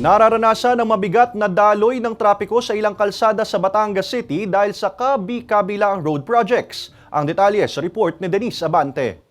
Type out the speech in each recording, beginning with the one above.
Nararanasan ng mabigat na daloy ng trapiko sa ilang kalsada sa Batangas City dahil sa kabi-kabilaang road projects. Ang detalye sa report ni Denise Abante.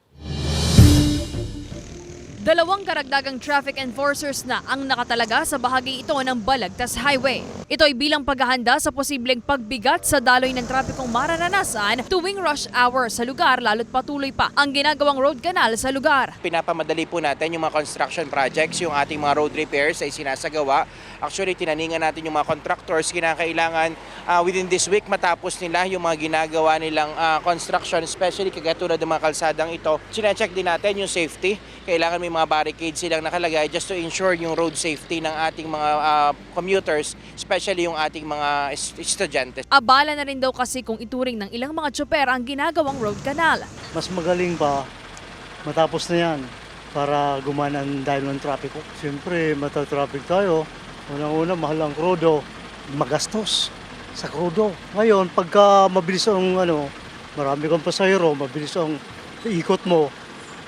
Dalawang karagdagang traffic enforcers na ang nakatalaga sa bahagi ito ng Balagtas Highway. Ito ay bilang paghahanda sa posibleng pagbigat sa daloy ng trapikong mararanasan tuwing rush hour sa lugar lalo't patuloy pa ang ginagawang road canal sa lugar. Pinapamadali po natin yung mga construction projects, yung ating mga road repairs ay sinasagawa. Actually, tinaningan natin yung mga contractors, kinakailangan within this week matapos nila yung mga ginagawa nilang construction, especially kagatulad ng mga kalsadang ito. Sina-check din natin yung safety. Kailangan may mga barricades silang nakalagay just to ensure yung road safety ng ating mga commuters, especially yung ating mga estudyante. Abala na rin daw kasi kung ituring ng ilang mga tsoper ang ginagawang road canal. Mas magaling pa matapos na yan para gumana ang dahil ng trapiko. Siyempre, matatraffic tayo. Unang-una, mahal ang krudo. Magastos sa krudo. Ngayon, pagka mabilis ang marami kang pasahero, mabilis ang ikot mo,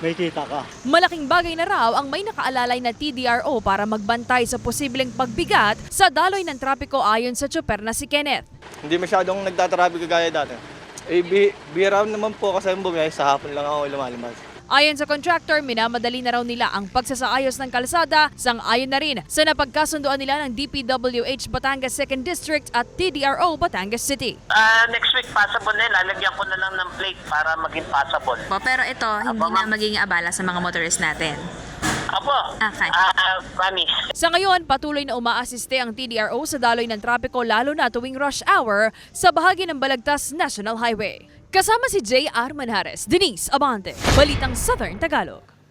may kita ka. Malaking bagay na raw ang may nakaalalay na TDRO para magbantay sa posibleng pagbigat sa daloy ng trapiko ayon sa tsoper na si Kenneth. Hindi masyadong nagtatraffic kagaya dati. Bihira naman po kasi bumiyahe sa hapon lang ako lumalabas. Ayon sa contractor, minamadali na raw nila ang pagsasaayos ng kalsada, sang-ayon na rin sa napagkasunduan nila ng DPWH Batangas 2nd District at TDRO Batangas City. Next week passable na yun. Lalagyan ko na lang ng plate para maging passable. Pero ito, hindi na magiging abala sa mga motorist natin. Apo, Okay. promise. Sa ngayon, patuloy na umaasiste ang TDRO sa daloy ng trapiko lalo na tuwing rush hour sa bahagi ng Balagtas National Highway. Kasama si J.R. Manjares, Denise Abante, Balitang Southern Tagalog.